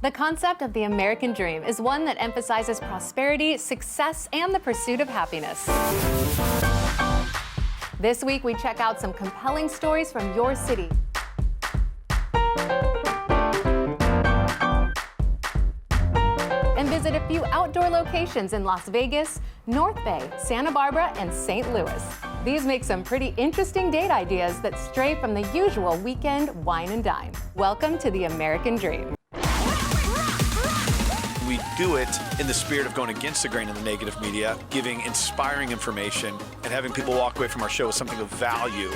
The concept of the American dream is one that emphasizes prosperity, success, and the pursuit of happiness. This week, we check out some compelling stories from your city. And visit a few outdoor locations in Las Vegas, North Bay, Santa Barbara, and St. Louis. These make some pretty interesting date ideas that stray from the usual weekend wine and dine. Welcome to the American dream. We do it in the spirit of going against the grain of the negative media, giving inspiring information, and having people walk away from our show with something of value.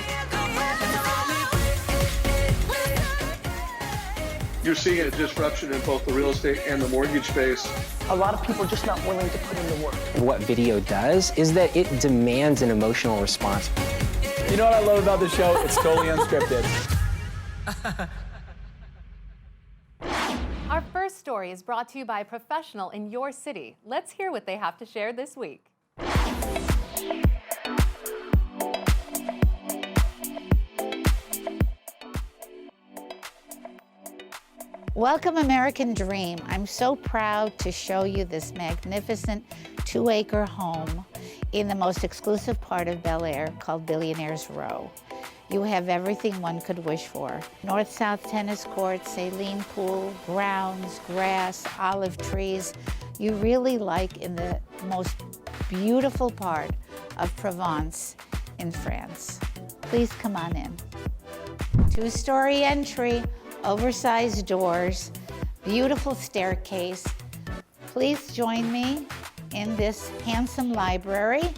You're seeing a disruption in both the real estate and the mortgage space. A lot of people are just not willing to put in the work. What video does is that it demands an emotional response. You know what I love about the show? It's totally unscripted. Our first story is brought to you by a professional in your city. Let's hear what they have to share this week. Welcome, American Dream. I'm so proud to show you this magnificent 2-acre home in the most exclusive part of Bel Air called Billionaires Row. You have everything one could wish for. North-south tennis courts, saline pool, grounds, grass, olive trees. You really like in the most beautiful part of Provence in France. Please come on in. 2-story entry, oversized doors, beautiful staircase. Please join me in this handsome library.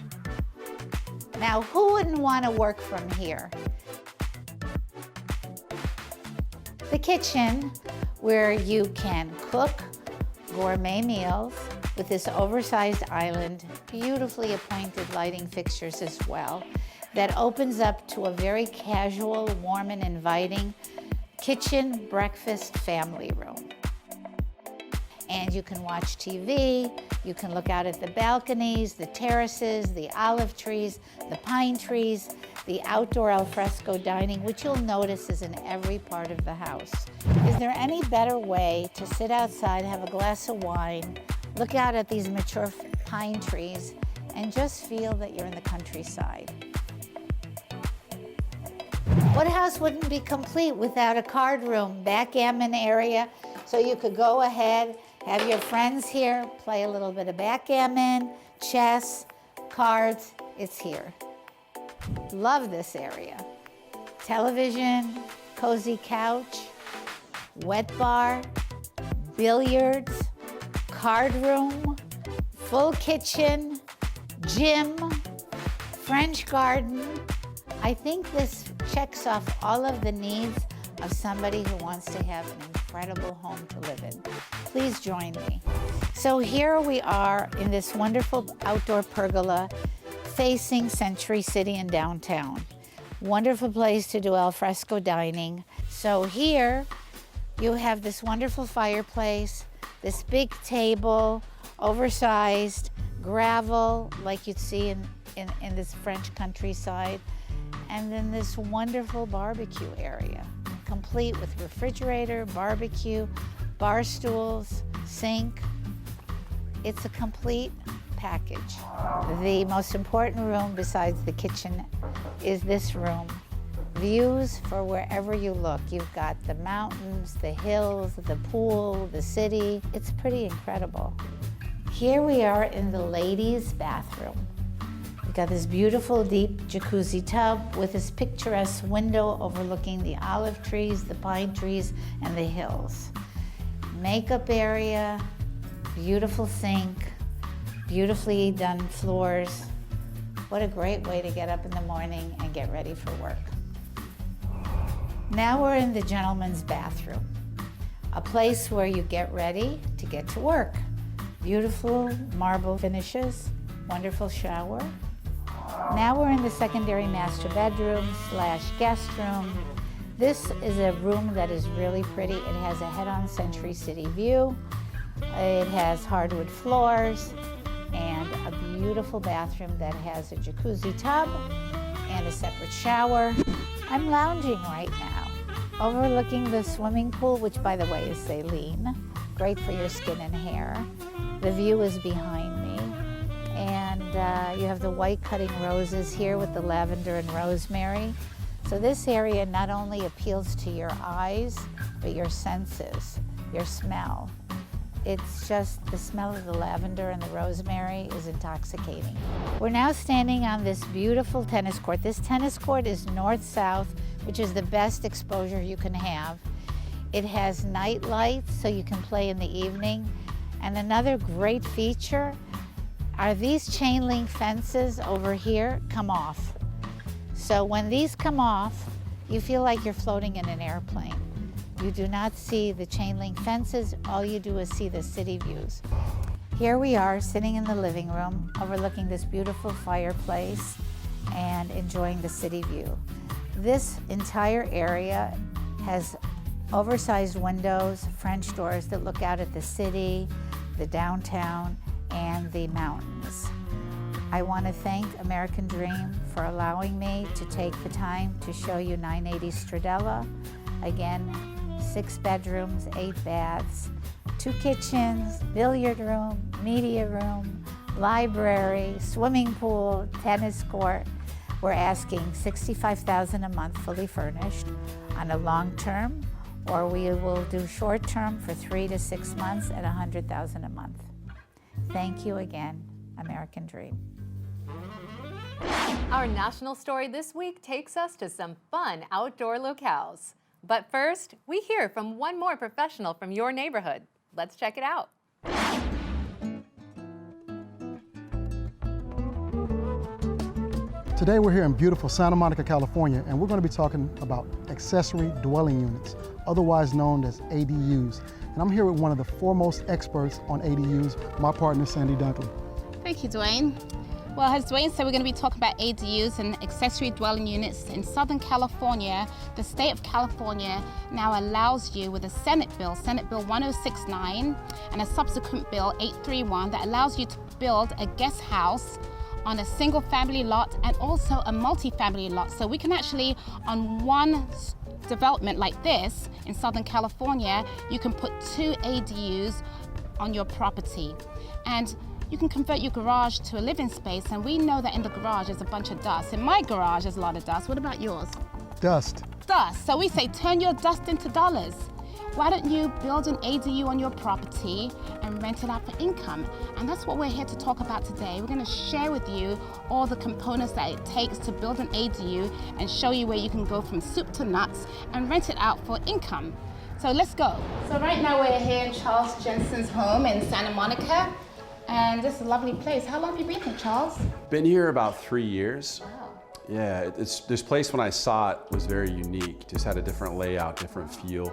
Now, who wouldn't want to work from here? The kitchen, where you can cook gourmet meals with this oversized island, beautifully appointed lighting fixtures as well, that opens up to a very casual, warm and inviting kitchen, breakfast, family room. And you can watch TV, you can look out at the balconies, the terraces, the olive trees, the pine trees, the outdoor alfresco dining, which you'll notice is in every part of the house. Is there any better way to sit outside, have a glass of wine, look out at these mature pine trees, and just feel that you're in the countryside? What house wouldn't be complete without a card room, backgammon area, so you could go ahead, have your friends here, play a little bit of backgammon, chess, cards, it's here. Love this area. Television, cozy couch, wet bar, billiards, card room, full kitchen, gym, French garden. I think this checks off all of the needs of somebody who wants to have an incredible home to live in. Please join me. So here we are in this wonderful outdoor pergola facing Century City in downtown. Wonderful place to do alfresco dining. So here you have this wonderful fireplace, this big table, oversized, gravel like you'd see in this French countryside. And then this wonderful barbecue area, complete with refrigerator, barbecue, bar stools, sink. It's a complete package. The most important room besides the kitchen is this room. Views for wherever you look. You've got the mountains, the hills, the pool, the city. It's pretty incredible. Here we are in the ladies' bathroom. We've got this beautiful deep jacuzzi tub with this picturesque window overlooking the olive trees, the pine trees, and the hills. Makeup area, beautiful sink, beautifully done floors. What a great way to get up in the morning and get ready for work. Now we're in the gentleman's bathroom, a place where you get ready to get to work. Beautiful marble finishes, wonderful shower. Now we're in the secondary master bedroom / guest room. This is a room that is really pretty. It has a head-on Century City view. It has hardwood floors and a beautiful bathroom that has a jacuzzi tub and a separate shower. I'm lounging right now, overlooking the swimming pool, which by the way is saline. great for your skin and hair. The view is behind me. And you have the white cutting roses here with the lavender and rosemary. So this area not only appeals to your eyes, but your senses, your smell. It's just the smell of the lavender and the rosemary is intoxicating. We're now standing on this beautiful tennis court. This tennis court is north-south, which is the best exposure you can have. It has night lights, so you can play in the evening. And another great feature are these chain link fences over here come off. So when these come off, you feel like you're floating in an airplane. You do not see the chain link fences, all you do is see the city views. Here we are sitting in the living room overlooking this beautiful fireplace and enjoying the city view. This entire area has oversized windows, French doors that look out at the city, the downtown, and the mountains. I want to thank American Dream for allowing me to take the time to show you 980 Stradella. Again, 6 bedrooms, 8 baths, 2 kitchens, billiard room, media room, library, swimming pool, tennis court. We're asking $65,000 a month fully furnished on a long term, or we will do short term for 3 to 6 months at $100,000 a month. Thank you again, American Dream. Our national story this week takes us to some fun outdoor locales. But first, we hear from one more professional from your neighborhood. Let's check it out. Today we're here in beautiful Santa Monica, California, and we're going to be talking about accessory dwelling units, otherwise known as ADUs. And I'm here with one of the foremost experts on ADUs, my partner, Sandy Dunkley. Thank you, Dwayne. Well, as Dwayne said, we're going to be talking about ADUs and accessory dwelling units in Southern California. The state of California now allows you, with a Senate Bill 1069, and a subsequent Bill 831, that allows you to build a guest house on a single family lot and also a multi-family lot. So we can actually, on one development like this in Southern California, you can put 2 ADUs on your property. And you can convert your garage to a living space, and we know that in the garage there's a bunch of dust. In my garage there's a lot of dust. What about yours? Dust. Dust. So we say turn your dust into dollars. Why don't you build an ADU on your property and rent it out for income? And that's what we're here to talk about today. We're going to share with you all the components that it takes to build an ADU and show you where you can go from soup to nuts and rent it out for income. So let's go. So right now we're here in Charles Jensen's home in Santa Monica. And this is a lovely place. How long have you been here, Charles? Been here about 3 years. Wow. Yeah, this place when I saw it was very unique. Just had a different layout, different feel.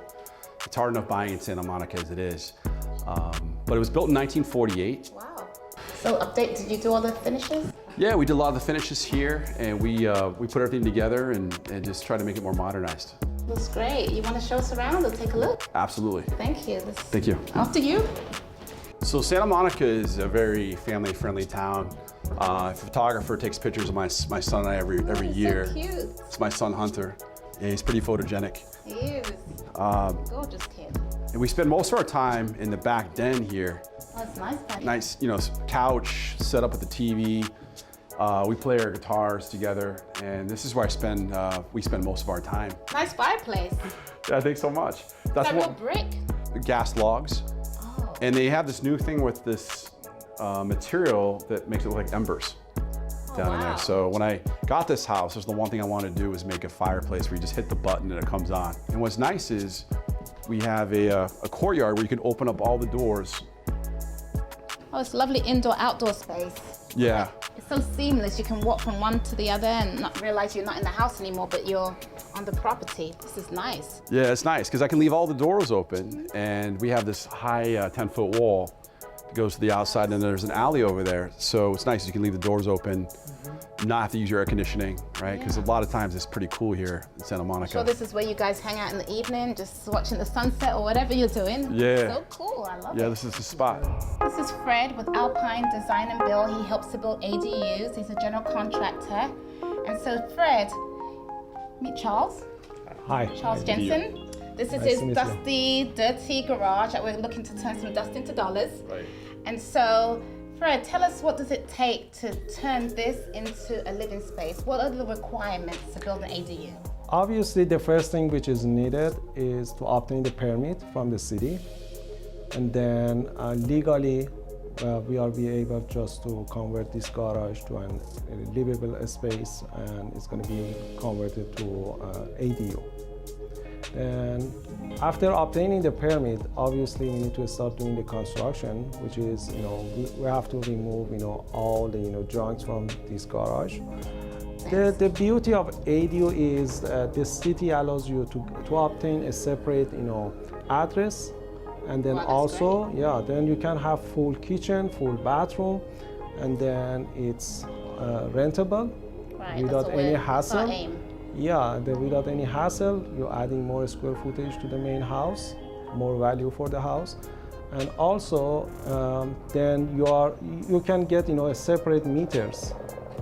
It's hard enough buying in Santa Monica as it is. But it was built in 1948. Wow. So update, did you do all the finishes? Yeah, we did a lot of the finishes here, and we put everything together and just try to make it more modernized. Looks great. You want to show us around or take a look? Absolutely. Thank you. Thank you. After you. So Santa Monica is a very family-friendly town. A photographer takes pictures of my son and I every year. So cute. It's my son Hunter. Yeah, he's pretty photogenic. He is. Gorgeous kid. And we spend most of our time in the back den here. Oh, it's nice. Buddy. Nice, couch set up with the TV. We play our guitars together, and this is where we spend most of our time. Nice fireplace. Yeah, thanks so much. That's real brick? Gas logs. Oh. And they have this new thing with this material that makes it look like embers down in there. So when I got this house, there's the one thing I wanted to do is make a fireplace where you just hit the button and it comes on. And what's nice is we have a courtyard where you can open up all the doors. Oh, it's a lovely indoor-outdoor space. Yeah. It's so seamless. You can walk from one to the other and not realize you're not in the house anymore, but you're on the property. This is nice. Yeah, it's nice because I can leave all the doors open, and we have this high 10-foot wall that goes to the outside, and there's an alley over there. So it's nice you can leave the doors open, not have to use your air conditioning, right? Because a lot of times it's pretty cool here in Santa Monica. So this is where you guys hang out in the evening, just watching the sunset or whatever you're doing. Yeah. So cool, I love it. Yeah, this is the spot. This is Fred with Alpine Design and Build. He helps to build ADUs. He's a general contractor. And so Fred, meet Charles. Hi. Charles Jensen. This is Nice his to meet you. dusty, dirty garage that we're looking to turn some dust into dollars. Right. And so, Fred, tell us, what does it take to turn this into a living space? What are the requirements to build an ADU? Obviously, the first thing which is needed is to obtain the permit from the city. And then legally, we will be able just to convert this garage to a livable space, and it's going to be converted to ADU. And after obtaining the permit, obviously we need to start doing the construction, which is, we have to remove, all the, junks from this garage. The beauty of ADU is the city allows you to obtain a separate, address, and then also, then you can have full kitchen, full bathroom, and then it's rentable without any hassle. Yeah, without any hassle, you're adding more square footage to the main house, more value for the house. And also, then you can get, a separate meters,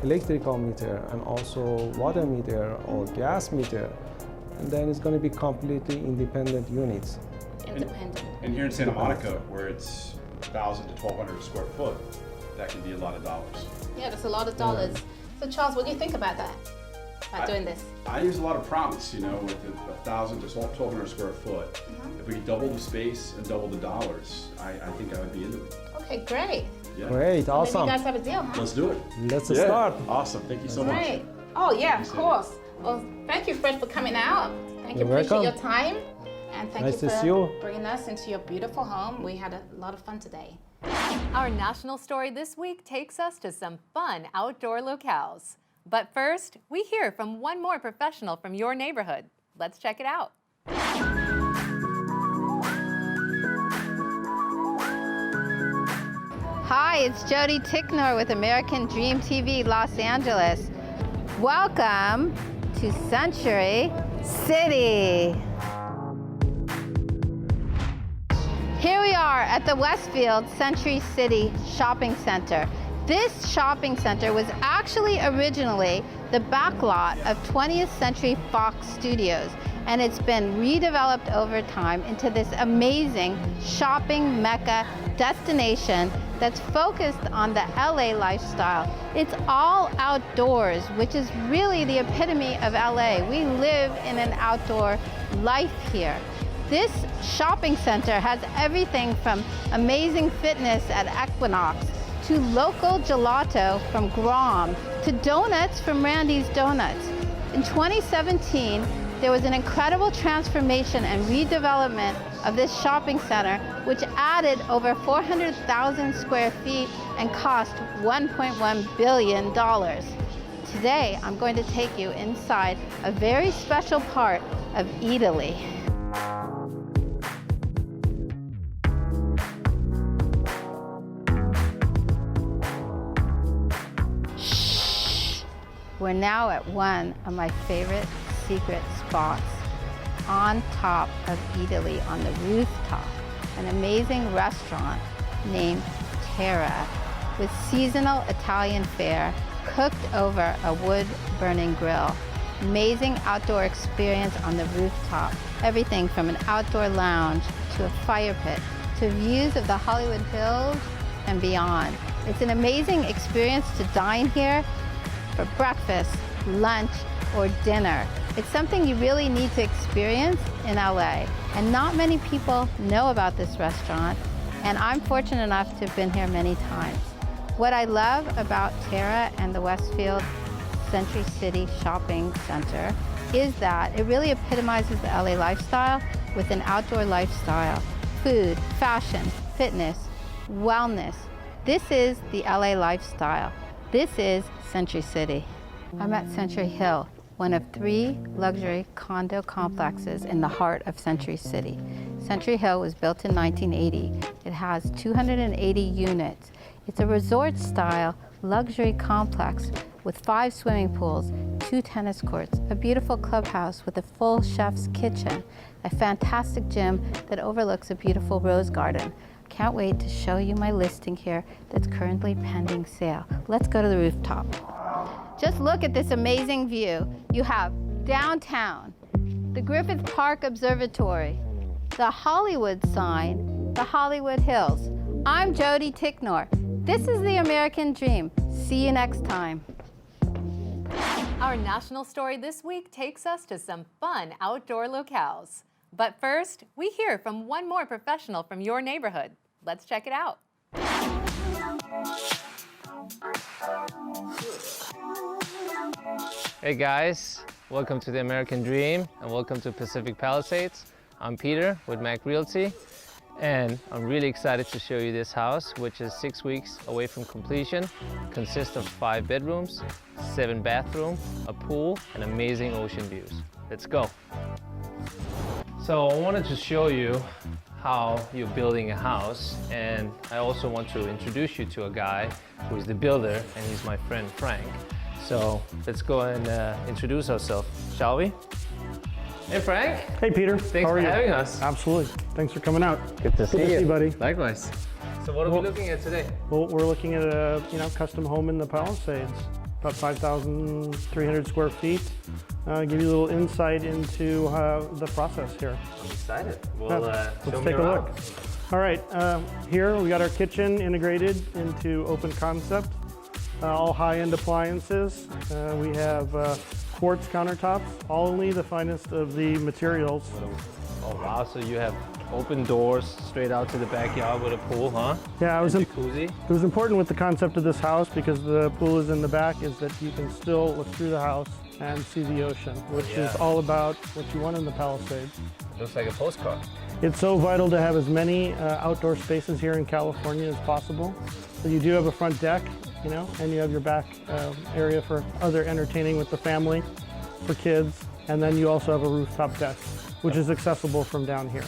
electrical meter, and also water meter or gas meter. And then it's going to be completely independent units. Independent. And here in Santa Monica, where it's 1,000 to 1,200 square foot, that can be a lot of dollars. Yeah, that's a lot of dollars. So Charles, what do you think about that? About doing this? I use a lot of promise, with 1,000 to 1,200 square foot. If we double the space and double the dollars, I think I would be into it. Okay, great. Yeah. Great, awesome. Maybe you guys have a deal, huh? Let's do it. Let's start. Awesome. Thank you so much. Great. Oh yeah, of course. Well, thank you, Fred, for coming out. Thank you. You're Appreciate welcome. your time. And thank Nice you to for see you. bringing us into your beautiful home. We had a lot of fun today. Our national story this week takes us to some fun outdoor locales. But first, we hear from one more professional from your neighborhood. Let's check it out. Hi, it's Jodi Ticknor with American Dream TV Los Angeles. Welcome to Century City. Here we are at the Westfield Century City Shopping Center. This shopping center was actually originally the backlot of 20th Century Fox Studios, and it's been redeveloped over time into this amazing shopping mecca destination that's focused on the LA lifestyle. It's all outdoors, which is really the epitome of LA. We live in an outdoor life here. This shopping center has everything from amazing fitness at Equinox, to local gelato from Grom, to donuts from Randy's Donuts. In 2017, there was an incredible transformation and redevelopment of this shopping center, which added over 400,000 square feet and cost $1.1 billion. Today, I'm going to take you inside a very special part of Italy. We're now at one of my favorite secret spots on top of Italy, on the rooftop, an amazing restaurant named Terra with seasonal Italian fare cooked over a wood-burning grill. Amazing outdoor experience on the rooftop. Everything from an outdoor lounge to a fire pit to views of the Hollywood Hills and beyond. It's an amazing experience to dine here for breakfast, lunch, or dinner. It's something you really need to experience in LA. And not many people know about this restaurant, and I'm fortunate enough to have been here many times. What I love about Terra and the Westfield Century City Shopping Center is that it really epitomizes the LA lifestyle with an outdoor lifestyle. Food, fashion, fitness, wellness. This is the LA lifestyle. This is Century City. I'm at Century Hill, one of 3 luxury condo complexes in the heart of Century City. Century Hill was built in 1980. It has 280 units. It's a resort-style luxury complex with 5 swimming pools, 2 tennis courts, a beautiful clubhouse with a full chef's kitchen, a fantastic gym that overlooks a beautiful rose garden. Can't wait to show you my listing here that's currently pending sale. Let's go to the rooftop. Just look at this amazing view. You have downtown, the Griffith Park Observatory, the Hollywood sign, the Hollywood Hills. I'm Jodi Ticknor. This is the American Dream. See you next time. Our national story this week takes us to some fun outdoor locales. But first, we hear from one more professional from your neighborhood. Let's check it out. Hey guys, welcome to the American Dream and welcome to Pacific Palisades. I'm Peter with Mac Realty, and I'm really excited to show you this house, which is 6 weeks away from completion. Consists of 5 bedrooms, 7 bathrooms, a pool, and amazing ocean views. Let's go. So I wanted to show you how you're building a house, and I also want to introduce you to a guy who is the builder, and he's my friend Frank. So let's go and introduce ourselves, shall we? Hey Frank. Hey Peter. Thanks How are for you? having us. Absolutely. Thanks for coming out. Good to see you, buddy. Likewise. So what are we looking at today? Well, we're looking at a custom home in the Palisades, about 5,300 square feet. Give you a little insight into the process here. I'm excited. Well, let's show me take a around. look. All right, here we got our kitchen integrated into open concept. All high-end appliances. We have quartz countertops, only the finest of the materials. Oh wow, so you have open doors straight out to the backyard with a pool, huh? Yeah, jacuzzi. It was important with the concept of this house, because the pool is in the back, is that you can still look through the house and see the ocean, which is all about what you want in the Palisades. It looks like a postcard. It's so vital to have as many outdoor spaces here in California as possible. So you do have a front deck, and you have your back area for other entertaining with the family, for kids, and then you also have a rooftop deck, which is accessible from down here.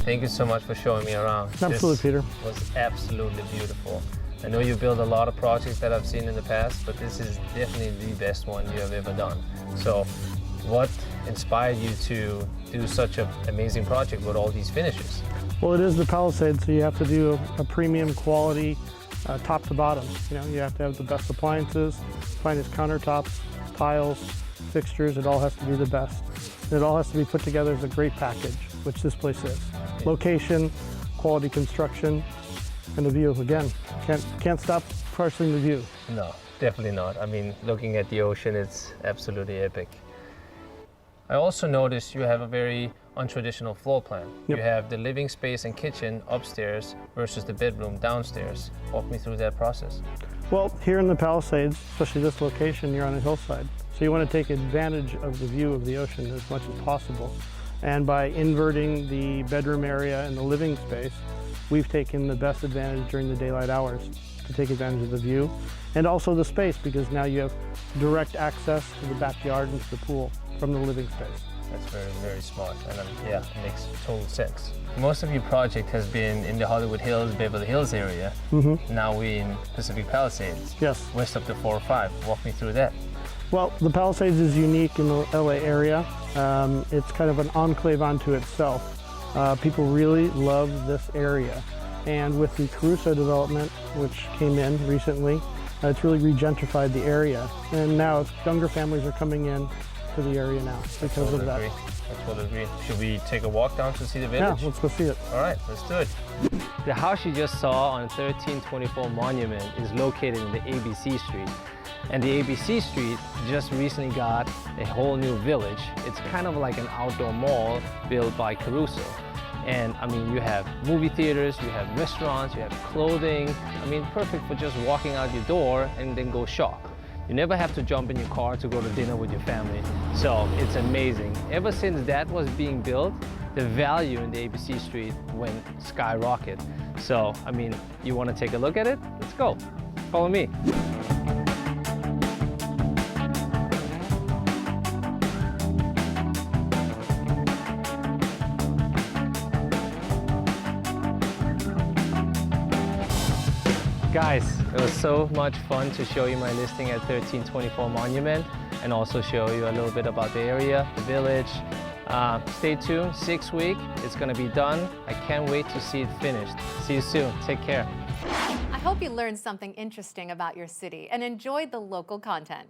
Thank you so much for showing me around. Absolutely, Peter. This was absolutely beautiful. I know you build a lot of projects that I've seen in the past, but this is definitely the best one you have ever done. So what inspired you to do such an amazing project with all these finishes? Well, it is the Palisades, so you have to do a premium quality top to bottom. You have to have the best appliances, finest countertops, tiles, fixtures. It all has to be the best. And it all has to be put together as a great package, which this place is. Location, quality construction, and the view. Again, can't stop parsing the view. No, definitely not. I mean, looking at the ocean, it's absolutely epic. I also noticed you have a very untraditional floor plan. Yep. You have the living space and kitchen upstairs versus the bedroom downstairs. Walk me through that process. Well, here in the Palisades, especially this location, you're on a hillside. So you want to take advantage of the view of the ocean as much as possible. And by inverting the bedroom area and the living space, we've taken the best advantage during the daylight hours to take advantage of the view and also the space, because now you have direct access to the backyard and to the pool from the living space. That's very, very smart, and yeah, it makes total sense. Most of your project has been in the Hollywood Hills, Beverly Hills area. Now we're in Pacific Palisades. Yes. West of the 405. Walk me through that. Well, the Palisades is unique in the LA area. It's kind of an enclave unto itself. People really love this area. And with the Caruso development, which came in recently, it's really regentrified the area. And now younger families are coming in to the area now because of that. I totally agree. Should we take a walk down to see the village? Yeah, let's go see it. All right, let's do it. The house you just saw on 1324 Monument is located in the ABC Street. And the ABC Street just recently got a whole new village. It's kind of like an outdoor mall built by Caruso. And I mean, you have movie theaters, you have restaurants, you have clothing. I mean, perfect for just walking out your door and then go shop. You never have to jump in your car to go to dinner with your family. So it's amazing. Ever since that was being built, the value in the ABC Street went skyrocket. So, I mean, you want to take a look at it? Let's go. Follow me. Guys, it was so much fun to show you my listing at 1324 Monument and also show you a little bit about the area, the village. Stay tuned, 6 weeks, it's gonna be done. I can't wait to see it finished. See you soon, take care. I hope you learned something interesting about your city and enjoyed the local content.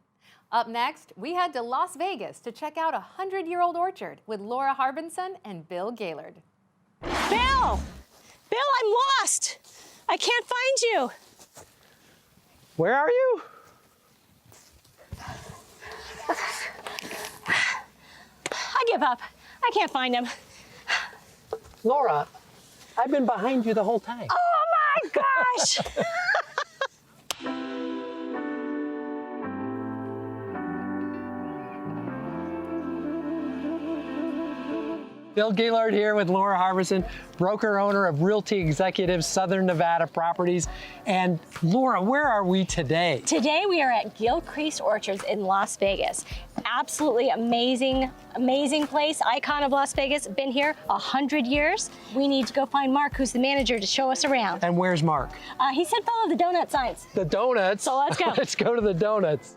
Up next, we head to Las Vegas to check out a 100-year-old orchard with Laura Harbinson and Bill Gaylord. Bill! Bill, I'm lost! I can't find you! Where are you? I give up. I can't find him. Laura, I've been behind you the whole time. Oh my gosh! Bill Gaylord here with Laura Harbinson, broker-owner of Realty Executives Southern Nevada Properties. And Laura, where are we today? Today we are at Gilcrease Orchards in Las Vegas. Absolutely amazing, amazing place, icon of Las Vegas. Been here 100 years. We need to go find Mark, who's the manager, to show us around. And where's Mark? He said follow the donut signs. The donuts? So let's go. Let's go to the donuts.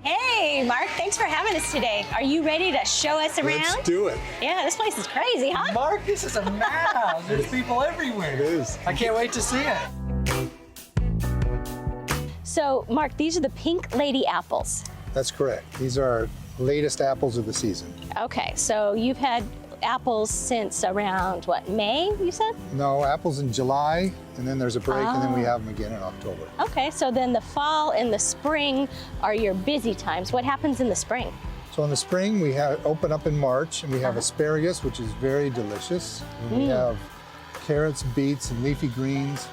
Hey, Mark, thanks for having us today. Are you ready to show us around? Let's do it. Yeah, this place is crazy, huh? Mark, this is a madhouse. There's people everywhere. It is. I can't wait to see it. So, Mark, these are the Pink Lady apples. That's correct. These are our latest apples of the season. Okay, so you've had apples since around, what, May, you said? No, apples in July, and then there's a break, and then we have them again in October. Okay, so then the fall and the spring are your busy times. What happens in the spring? So in the spring, we open up in March, and we have asparagus, which is very delicious. And we have carrots, beets, and leafy greens,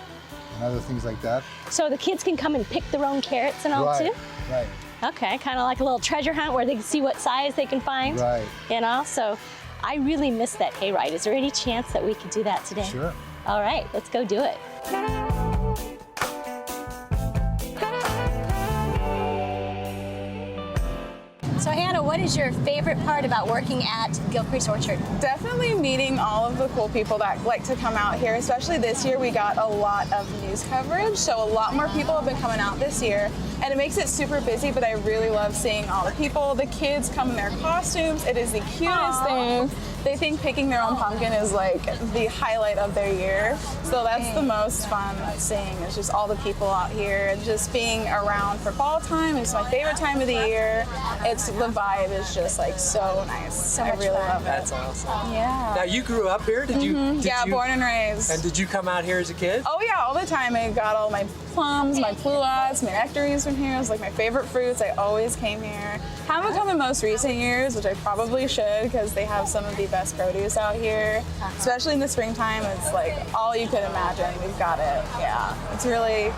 and other things like that. So the kids can come and pick their own carrots and all too? Right. Okay, kind of like a little treasure hunt where they can see what size they can find. Right. You know, so I really miss that hayride. Is there any chance that we could do that today? Sure. All right, let's go do it. So Hannah, what is your favorite part about working at Gilcrease Orchard? Definitely meeting all of the cool people that like to come out here, especially this year we got a lot of news coverage, so a lot more people have been coming out this year, and it makes it super busy, but I really love seeing all the people. The kids come in their costumes. It is the cutest thing. They think picking their own pumpkin is like the highlight of their year, so that's the most fun seeing, is just all the people out here. Just being around for fall time is my favorite time of the year. The vibe is just like so nice. I really love it. That's awesome. Yeah. Now you grew up here? Did you? Yeah, born and raised. And did you come out here as a kid? Oh yeah, all the time. I got all my plums, my pluots, my nectarines from here. It was like my favorite fruits. I always came here. Haven't come in most recent years, which I probably should, because they have some of the best produce out here. Especially in the springtime, it's like all you could imagine. We've got it. Yeah, it's really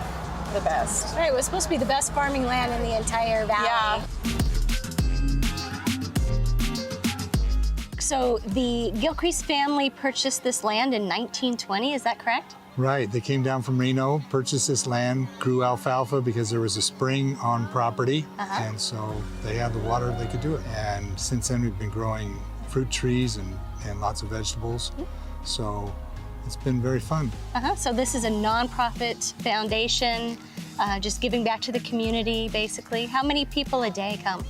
the best. All right, it was supposed to be the best farming land in the entire valley. Yeah. So the Gilcrease family purchased this land in 1920, is that correct? Right. They came down from Reno, purchased this land, grew alfalfa because there was a spring on property, and so they had the water, they could do it. And since then, we've been growing fruit trees and lots of vegetables. So it's been very fun. So this is a nonprofit foundation, just giving back to the community, basically. How many people a day come?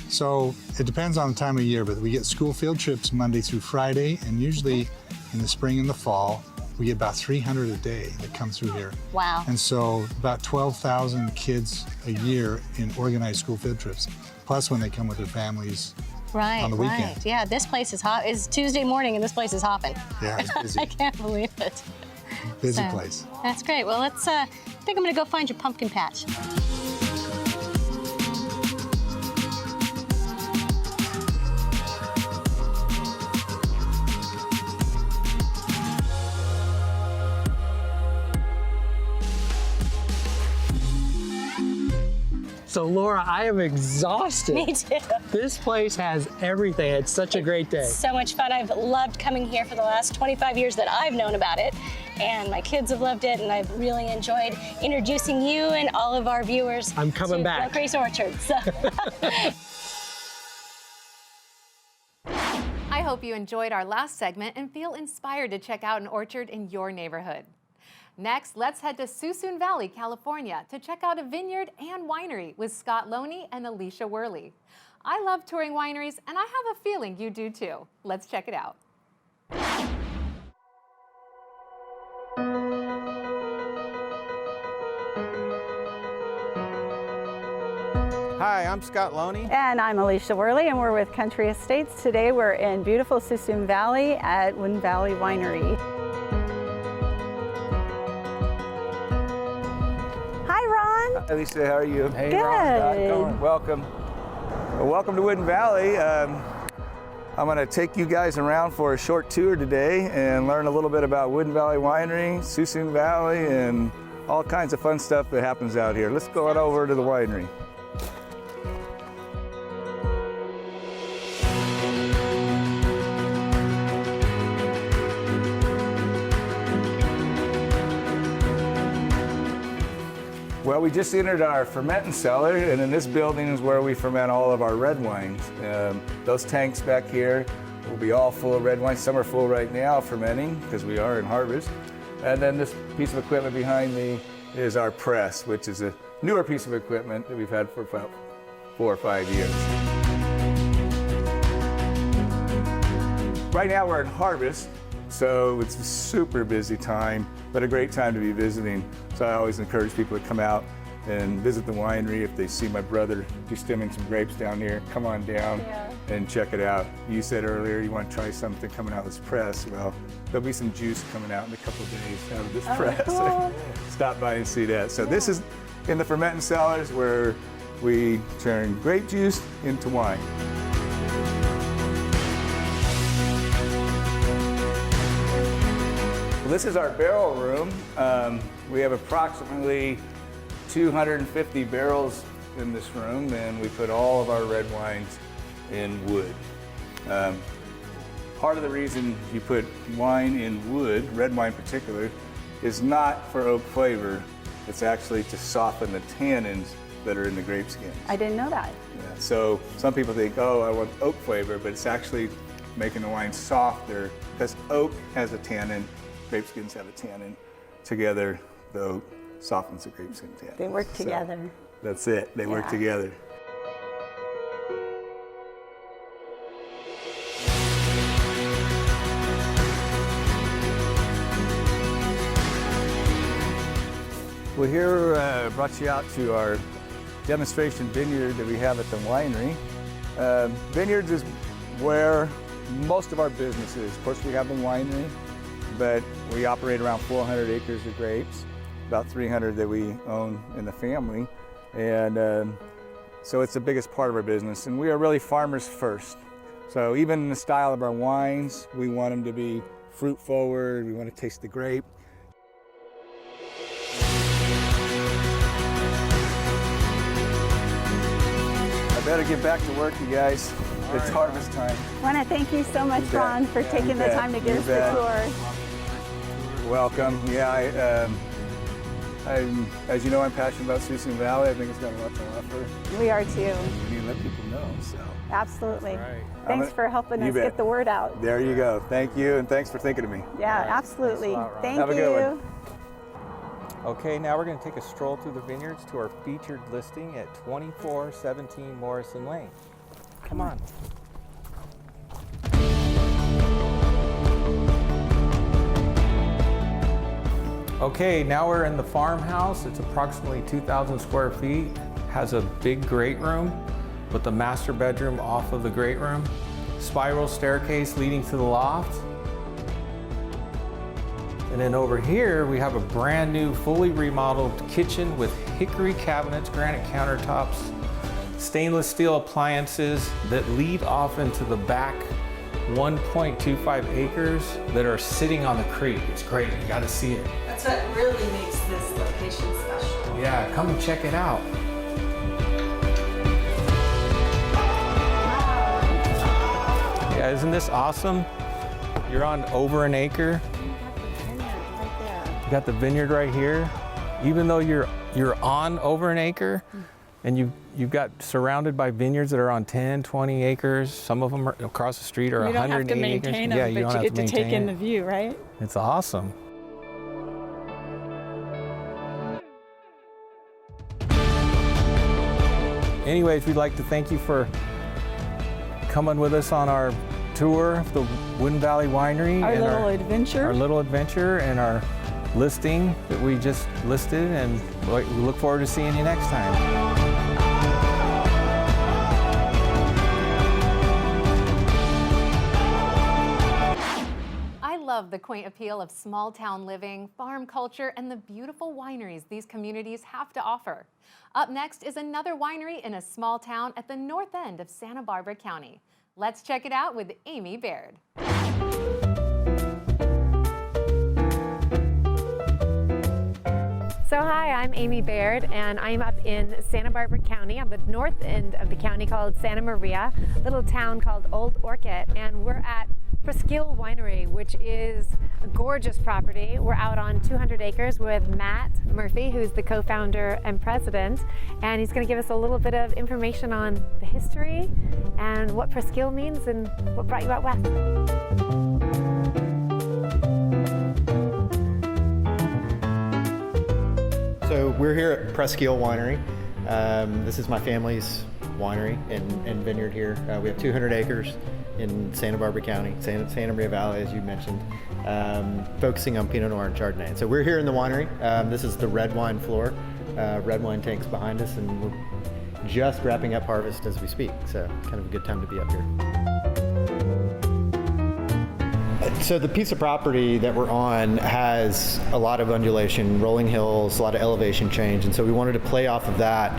So it depends on the time of year, but we get school field trips Monday through Friday, and usually in the spring and the fall, we get about 300 a day that come through here. Wow. And so about 12,000 kids a year in organized school field trips, plus when they come with their families on the weekend. Right. Yeah, this place is hot. It's Tuesday morning and this place is hopping. Yeah, it's busy. I can't believe it. Busy place. That's great. Well, let's, I think I'm gonna go find your pumpkin patch. So Laura, I am exhausted. Me too. This place has everything. It's such a great day. So much fun. I've loved coming here for the last 25 years that I've known about it. And my kids have loved it, and I've really enjoyed introducing you and all of our viewers I'm coming back. Gilcrease Orchards. I hope you enjoyed our last segment and feel inspired to check out an orchard in your neighborhood. Next, let's head to Suisun Valley, California to check out a vineyard and winery with Scott Loney and Alicia Worley. I love touring wineries, and I have a feeling you do too. Let's check it out. I'm Scott Loney. And I'm Alicia Worley, and we're with Country Estates. Today we're in beautiful Suisun Valley at Wooden Valley Winery. Hi, Ron. Hi, Lisa. How are you? Hey, good. Ron. How's it going? Welcome. Well, welcome to Wooden Valley. I'm going to take you guys around for a short tour today and learn a little bit about Wooden Valley Winery, Suisun Valley, and all kinds of fun stuff that happens out here. Let's go on over to the winery. Well, we just entered our fermenting cellar, and in this building is where we ferment all of our red wines. Those tanks back here will be all full of red wine. Some are full right now fermenting because we are in harvest. And then this piece of equipment behind me is our press, which is a newer piece of equipment that we've had for about 4 or 5 years. Right now we're in harvest, so it's a super busy time, but a great time to be visiting. So I always encourage people to come out and visit the winery. If they see my brother destemming some grapes down here, come on down and check it out. You said earlier you want to try something coming out of this press. Well, there'll be some juice coming out in a couple of days out of this press. Cool. Stop by and see that. So this is in the fermenting cellars where we turn grape juice into wine. This is our barrel room. We have approximately 250 barrels in this room, and we put all of our red wines in wood. Part of the reason you put wine in wood, red wine in particular, is not for oak flavor. It's actually to soften the tannins that are in the grape skins. I didn't know that. Yeah, so some people think, oh, I want oak flavor, but it's actually making the wine softer because oak has a tannin. Grape skins have a tannin. Together, the oak softens the grape skin tannin. They work together. So that's it. They work together. Well, here brought you out to our demonstration vineyard that we have at the winery. Vineyards is where most of our business is. Of course, we have the winery, but we operate around 400 acres of grapes, about 300 that we own in the family. And so it's the biggest part of our business. And we are really farmers first. So even in the style of our wines, we want them to be fruit forward. We want to taste the grape. I better get back to work, you guys. It's harvest time. I want to thank you so much, Ron, for taking the time to give us the tour. Welcome. Yeah, as you know, I'm passionate about Suisun Valley. I think it's got a lot to offer. We are too. We need to let people know. So. Absolutely. Thanks for helping us get the word out. There you go. Thank you, and thanks for thinking of me. Yeah, absolutely. Thank you. Have a good one. Okay, now we're going to take a stroll through the vineyards to our featured listing at 2417 Morrison Lane. Come on. Okay, now we're in the farmhouse. It's approximately 2,000 square feet. Has a big great room with the master bedroom off of the great room. Spiral staircase leading to the loft. And then over here, we have a brand new, fully remodeled kitchen with hickory cabinets, granite countertops, stainless steel appliances that lead off into the back 1.25 acres that are sitting on the creek. It's great, you gotta see it. That's what really makes this location special. Yeah, come and check it out. Yeah, isn't this awesome? You're on over an acre. You got the vineyard right here. Even though you're on over an acre, and you've got surrounded by vineyards that are on 10, 20 acres. Some of them are across the street are 180 acres. You don't have to maintain them, you but you get to take in the view, right? It's awesome. Anyways, we'd like to thank you for coming with us on our tour of the Wooden Valley Winery. Our little adventure. Our little adventure and our listing that we just listed, and we look forward to seeing you next time. love the quaint appeal of small town living, farm culture, and the beautiful wineries these communities have to offer. Up next is another winery in a small town at the north end of Santa Barbara County. Let's check it out with Amy Baird. So hi, I'm Amy Baird, and I'm up in Santa Barbara County on the north end of the county called Santa Maria, a little town called Old Orchid, and we're at Presqu'île Winery, which is a gorgeous property. We're out on 200 acres with Matt Murphy, who's the co-founder and president, and he's going to give us a little bit of information on the history and what Presqu'île means and what brought you out west. So we're here at Presqu'île Winery. This is my family's winery and vineyard here. We have 200 acres in Santa Barbara County, Santa Maria Valley, as you mentioned, focusing on Pinot Noir and Chardonnay. And so we're here in the winery. This is the red wine floor, red wine tanks behind us, and we're just wrapping up harvest as we speak. So kind of a good time to be up here. So the piece of property that we're on has a lot of undulation, rolling hills, a lot of elevation change, and so we wanted to play off of that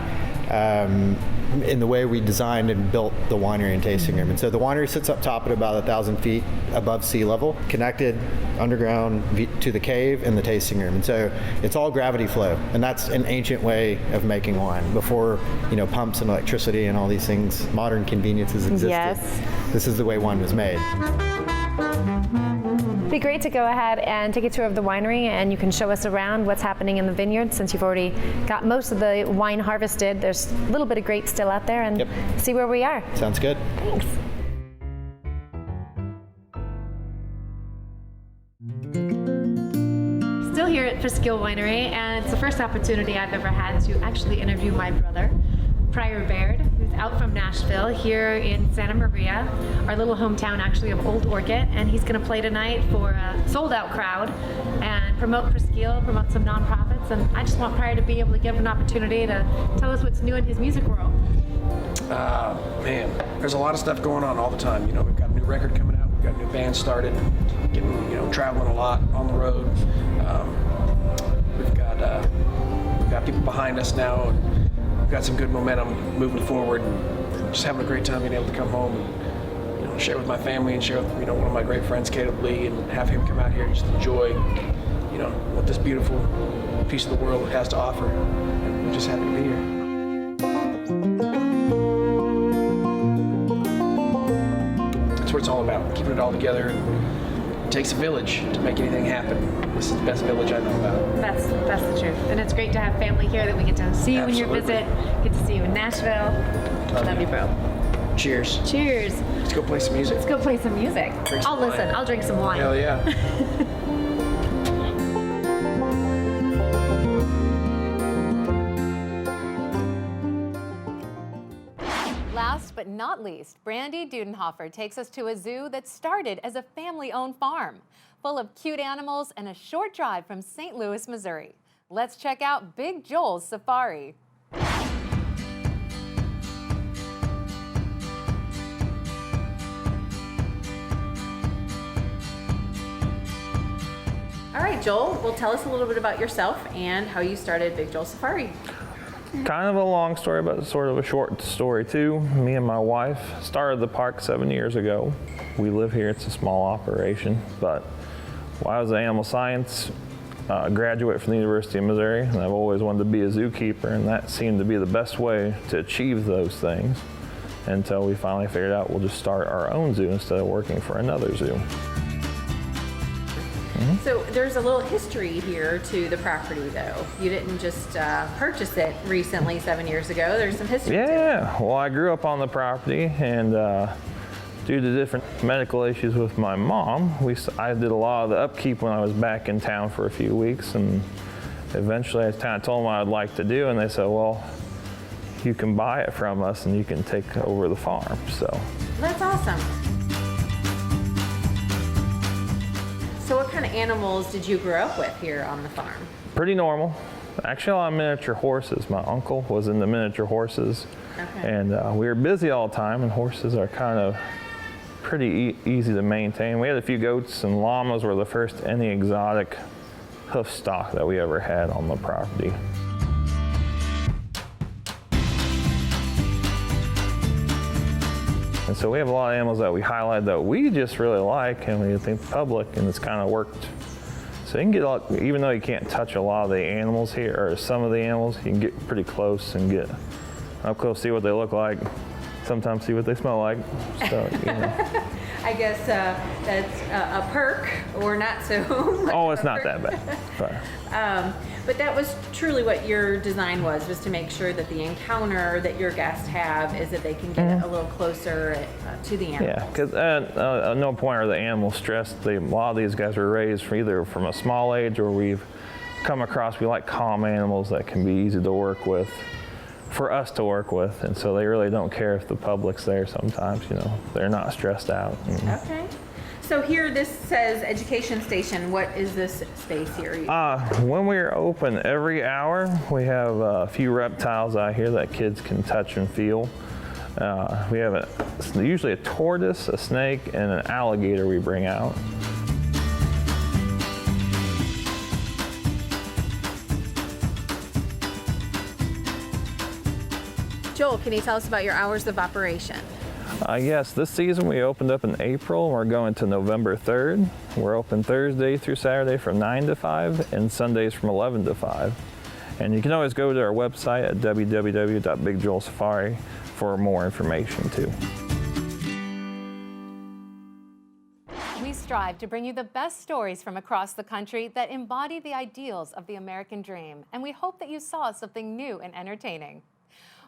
in the way we designed and built the winery and tasting room. And so the winery sits up top at about 1,000 feet above sea level, connected underground to the cave and the tasting room. And so it's all gravity flow, and that's an ancient way of making wine before, you know, pumps and electricity and all these things, modern conveniences existed. Yes. This is the way wine was made. It'd be great to go ahead and take a tour of the winery, and you can show us around what's happening in the vineyard since you've already got most of the wine harvested. There's a little bit of grapes still out there, and see where we are. Sounds good. Thanks. Still here at Presqu'île Winery, and it's the first opportunity I've ever had to actually interview my brother, Pryor Baird, who's out from Nashville, here in Santa Maria, our little hometown actually of Old Orchid, and he's going to play tonight for a sold-out crowd and promote Presqu'île, promote some nonprofits, and I just want Pryor to be able to give an opportunity to tell us what's new in his music world. Man, there's a lot of stuff going on all the time. You know, we've got a new record coming out, we've got a new band started, getting, you know, traveling a lot on the road. We've got people behind us now, and we've got some good momentum moving forward, and just having a great time being able to come home and, you know, share with my family and share with, you know, one of my great friends, Caleb Lee, and have him come out here and just enjoy, you know, what this beautiful piece of the world has to offer. And we're just happy to be here. That's what it's all about, keeping it all together. And it takes a village to make anything happen. This is the best village I know about. That's the truth. And it's great to have family here that we get to see you when you visit, get to see you in Nashville. Love you, bro. Cheers. Cheers. Let's go play some music. Let's go play some music. I'll listen. I'll drink some wine. Hell yeah. Last but not least, Brandy Dudenhofer takes us to a zoo that started as a family-owned farm, full of cute animals and a short drive from St. Louis, Missouri. Let's check out Big Joel's Safari. All right, Joel, well, tell us a little bit about yourself and how you started Big Joel Safari. Kind of a long story, but sort of a short story too. Me and my wife started the park 7 years ago. We live here, it's a small operation, but I was an animal science graduate from the University of Missouri, and I've always wanted to be a zookeeper, and that seemed to be the best way to achieve those things until we finally figured out we'll just start our own zoo instead of working for another zoo. So there's a little history here to the property, though. You didn't just purchase it recently 7 years ago. There's some history to it. Yeah, well, I grew up on the property, and due to different medical issues with my mom, I did a lot of the upkeep when I was back in town for a few weeks, and eventually I kind of told them what I'd like to do, and they said, well, you can buy it from us and you can take over the farm. So That's awesome. So what kind of animals did you grow up with here on the farm? pretty normal. Actually, a lot of miniature horses. My uncle was into miniature horses. Okay. And we were busy all the time, and horses are kind of pretty easy to maintain. We had a few goats, and llamas were the first any exotic hoof stock that we ever had on the property. And so we have a lot of animals that we highlight that we just really like and we think the public, and it's kind of worked. So you can get a lot, even though you can't touch a lot of the animals here, or some of the animals, you can get pretty close and get up close, see what they look like, sometimes see what they smell like. So, you know. I guess that's a perk, or not so. Oh, it's not that bad. But that was truly what your design was to make sure that the encounter that your guests have is that they can get a little closer to the animal. Yeah, because at no point are the animals stressed. A lot of these guys are raised either from a small age, or we've come across, we like calm animals that can be easy to work with, for us to work with, and so they really don't care if the public's there sometimes, you know. They're not stressed out. Okay. So here this says education station. What is this space here? When we're open every hour, we have a few reptiles out here that kids can touch and feel. We have usually a tortoise, a snake, and an alligator we bring out. Joel, can you tell us about your hours of operation? Yes, this season we opened up in April. We're going to November 3rd. We're open Thursday through Saturday from 9 to 5 and Sundays from 11 to 5. And you can always go to our website at www.bigjoelsafari for more information too. We strive to bring you the best stories from across the country that embody the ideals of the American dream, and we hope that you saw something new and entertaining.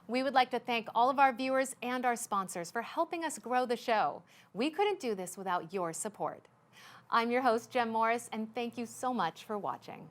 We would like to thank all of our viewers and our sponsors for helping us grow the show. We couldn't do this without your support. I'm your host, Jem Morris, and thank you so much for watching.